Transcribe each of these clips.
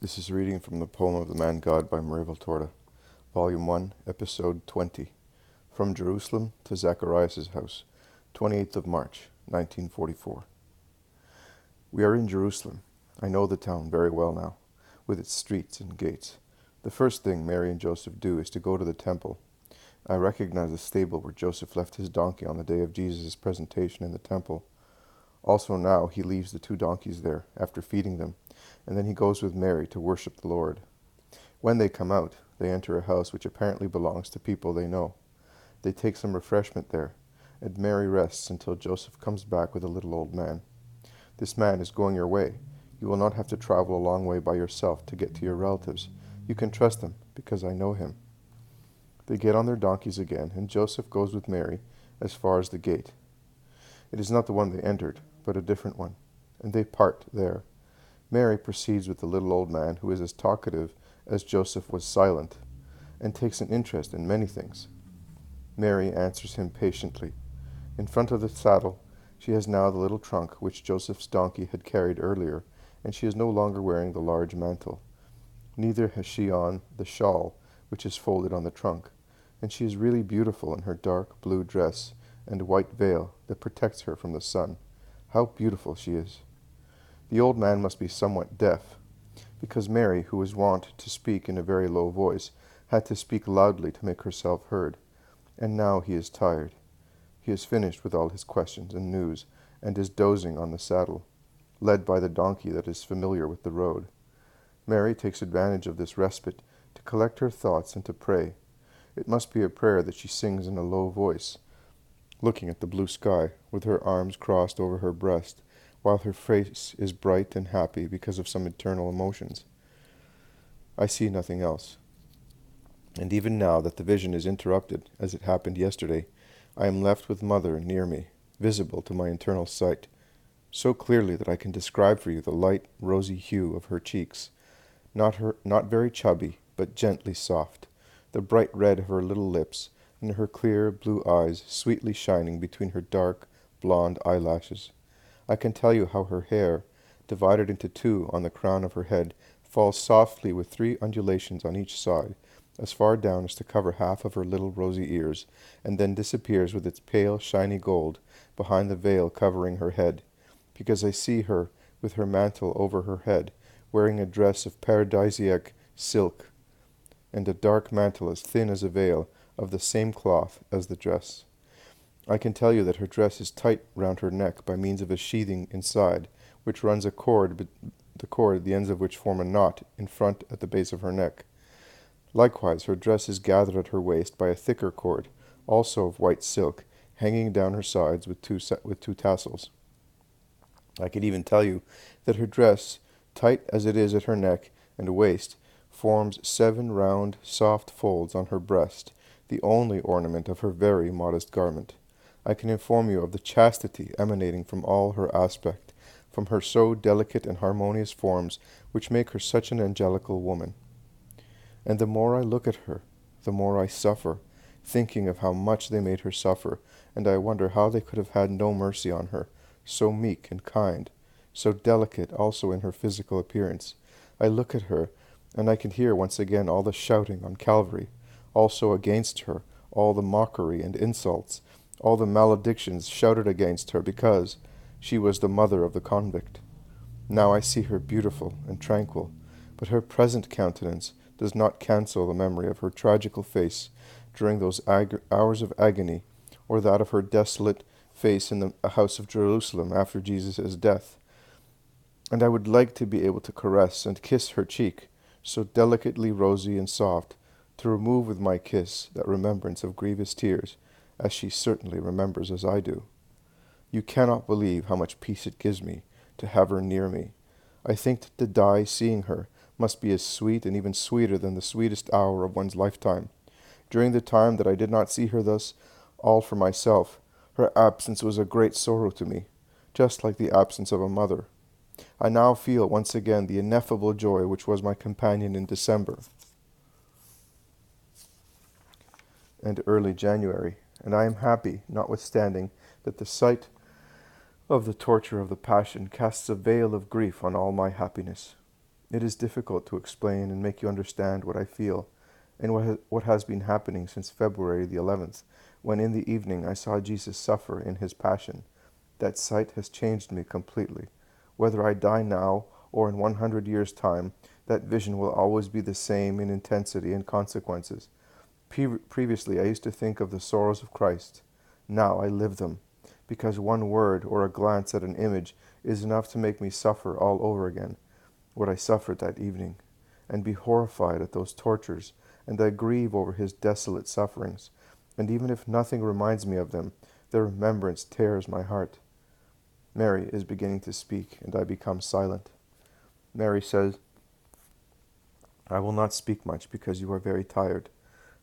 This is a reading from the poem of the Man God by Marie Valtorta, Volume 1, Episode 20, From Jerusalem to Zacharias' house, 28th of March, 1944. We are in Jerusalem. I know the town very well now, with its streets and gates. The first thing Mary and Joseph do is to go to the temple. I recognize the stable where Joseph left his donkey on the day of Jesus' presentation in the temple. Also now he leaves the 2 donkeys there, after feeding them, and then he goes with Mary to worship the Lord. When they come out, they enter a house which apparently belongs to people they know. They take some refreshment there, and Mary rests until Joseph comes back with a little old man. This man is going your way. You will not have to travel a long way by yourself to get to your relatives. You can trust them, because I know him. They get on their donkeys again, and Joseph goes with Mary as far as the gate. It is not the one they entered, but a different one, and they part there. Mary proceeds with the little old man, who is as talkative as Joseph was silent, and takes an interest in many things. Mary answers him patiently. In front of the saddle, she has now the little trunk which Joseph's donkey had carried earlier, and she is no longer wearing the large mantle. Neither has she on the shawl which is folded on the trunk, and she is really beautiful in her dark blue dress and white veil that protects her from the sun. How beautiful she is! The old man must be somewhat deaf, because Mary, who was wont to speak in a very low voice, had to speak loudly to make herself heard. And now he is tired. He has finished with all his questions and news, and is dozing on the saddle, led by the donkey that is familiar with the road. Mary takes advantage of this respite to collect her thoughts and to pray. It must be a prayer that she sings in a low voice, looking at the blue sky, with her arms crossed over her breast, while her face is bright and happy because of some eternal emotions. I see nothing else. And even now that the vision is interrupted, as it happened yesterday, I am left with Mother near me, visible to my internal sight, so clearly that I can describe for you the light, rosy hue of her cheeks, not very chubby, but gently soft, the bright red of her little lips, and her clear blue eyes sweetly shining between her dark, blonde eyelashes. I can tell you how her hair, divided into 2 on the crown of her head, falls softly with 3 undulations on each side, as far down as to cover half of her little rosy ears, and then disappears with its pale, shiny gold behind the veil covering her head, because I see her with her mantle over her head, wearing a dress of paradisiac silk, and a dark mantle as thin as a veil, of the same cloth as the dress. I can tell you that her dress is tight round her neck by means of a sheathing inside, which runs a cord, the ends of which form a knot in front at the base of her neck. Likewise, her dress is gathered at her waist by a thicker cord, also of white silk, hanging down her sides with two tassels. I can even tell you that her dress, tight as it is at her neck and waist, forms 7 round, soft folds on her breast, the only ornament of her very modest garment. I can inform you of the chastity emanating from all her aspect, from her so delicate and harmonious forms, which make her such an angelical woman. And the more I look at her, the more I suffer, thinking of how much they made her suffer, and I wonder how they could have had no mercy on her, so meek and kind, so delicate also in her physical appearance. I look at her, and I can hear once again all the shouting on Calvary, also against her, all the mockery and insults, all the maledictions shouted against her because she was the mother of the convict. Now I see her beautiful and tranquil, but her present countenance does not cancel the memory of her tragical face during those hours of agony, or that of her desolate face in the house of Jerusalem after Jesus' death. And I would like to be able to caress and kiss her cheek, so delicately rosy and soft, to remove with my kiss that remembrance of grievous tears, as she certainly remembers as I do. You cannot believe how much peace it gives me to have her near me. I think that to die seeing her must be as sweet and even sweeter than the sweetest hour of one's lifetime. During the time that I did not see her thus, all for myself, her absence was a great sorrow to me, just like the absence of a mother. I now feel once again the ineffable joy which was my companion in December and early January, and I am happy, notwithstanding, that the sight of the torture of the Passion casts a veil of grief on all my happiness. It is difficult to explain and make you understand what I feel, and what has been happening since February the 11th, when in the evening I saw Jesus suffer in his passion. That sight has changed me completely. Whether I die now or in 100 years' time, that vision will always be the same in intensity and consequences. Previously, I used to think of the sorrows of Christ. Now I live them, because one word or a glance at an image is enough to make me suffer all over again what I suffered that evening, and be horrified at those tortures, and I grieve over his desolate sufferings. And even if nothing reminds me of them, the remembrance tears my heart. Mary is beginning to speak, and I become silent. Mary says, "I will not speak much because you are very tired,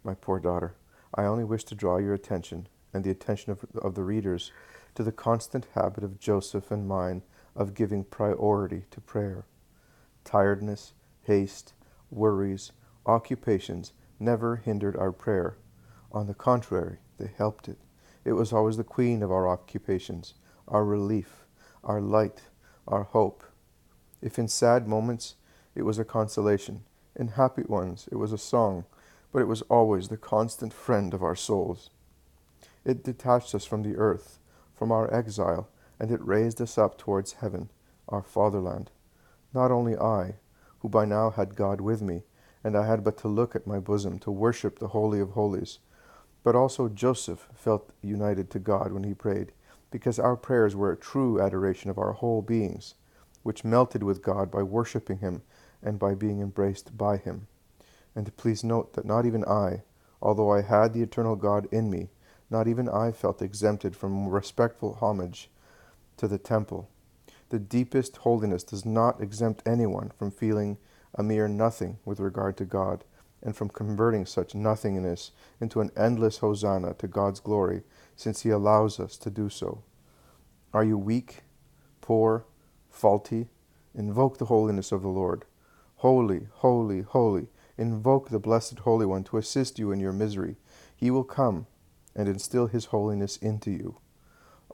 my poor daughter. I only wish to draw your attention, and the attention of the readers, to the constant habit of Joseph and mine of giving priority to prayer. Tiredness, haste, worries, occupations never hindered our prayer. On the contrary, they helped it. It was always the queen of our occupations, our relief, our light, our hope. If in sad moments, it was a consolation. In happy ones, it was a song, but it was always the constant friend of our souls. It detached us from the earth, from our exile, and it raised us up towards heaven, our fatherland. Not only I, who by now had God with me, and I had but to look at my bosom to worship the Holy of Holies, but also Joseph felt united to God when he prayed, because our prayers were a true adoration of our whole beings, which melted with God by worshiping him and by being embraced by him. And please note that not even I, although I had the eternal God in me, not even I felt exempted from respectful homage to the temple. The deepest holiness does not exempt anyone from feeling a mere nothing with regard to God, and from converting such nothingness into an endless hosanna to God's glory, since he allows us to do so. Are you weak, poor, faulty? Invoke the holiness of the Lord. Holy, holy, holy. Invoke the Blessed Holy One to assist you in your misery. He will come and instill his holiness into you.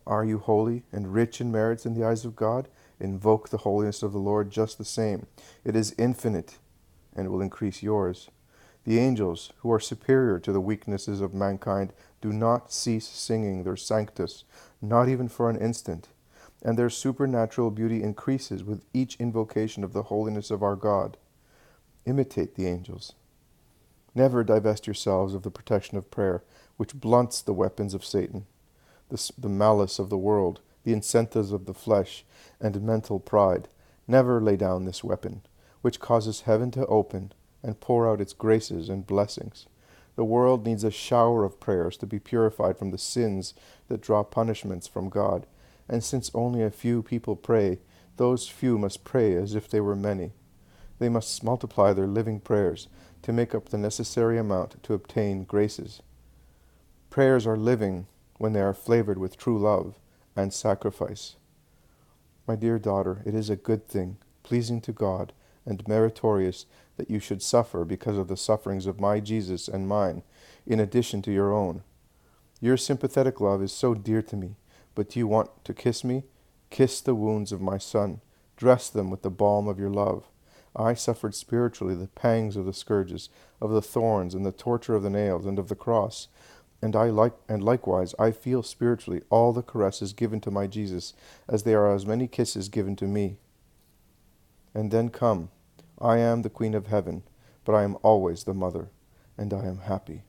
Are you holy and rich in merits in the eyes of God? Invoke the holiness of the Lord just the same. It is infinite and will increase yours. The angels, who are superior to the weaknesses of mankind, do not cease singing their Sanctus, not even for an instant, and their supernatural beauty increases with each invocation of the holiness of our God. Imitate the angels. Never divest yourselves of the protection of prayer, which blunts the weapons of Satan, the malice of the world, the incentives of the flesh, and mental pride. Never lay down this weapon, which causes heaven to open and pour out its graces and blessings. The world needs a shower of prayers to be purified from the sins that draw punishments from God, and since only a few people pray, those few must pray as if they were many. They must multiply their living prayers to make up the necessary amount to obtain graces. Prayers are living when they are flavored with true love and sacrifice. My dear daughter, it is a good thing, pleasing to God, and meritorious that you should suffer because of the sufferings of my Jesus and mine, in addition to your own. Your sympathetic love is so dear to me, but do you want to kiss me? Kiss the wounds of my Son. Dress them with the balm of your love. I suffered spiritually the pangs of the scourges, of the thorns, and the torture of the nails, and of the cross. And likewise I feel spiritually all the caresses given to my Jesus, as they are as many kisses given to me. And then come, I am the Queen of Heaven, but I am always the Mother, and I am happy.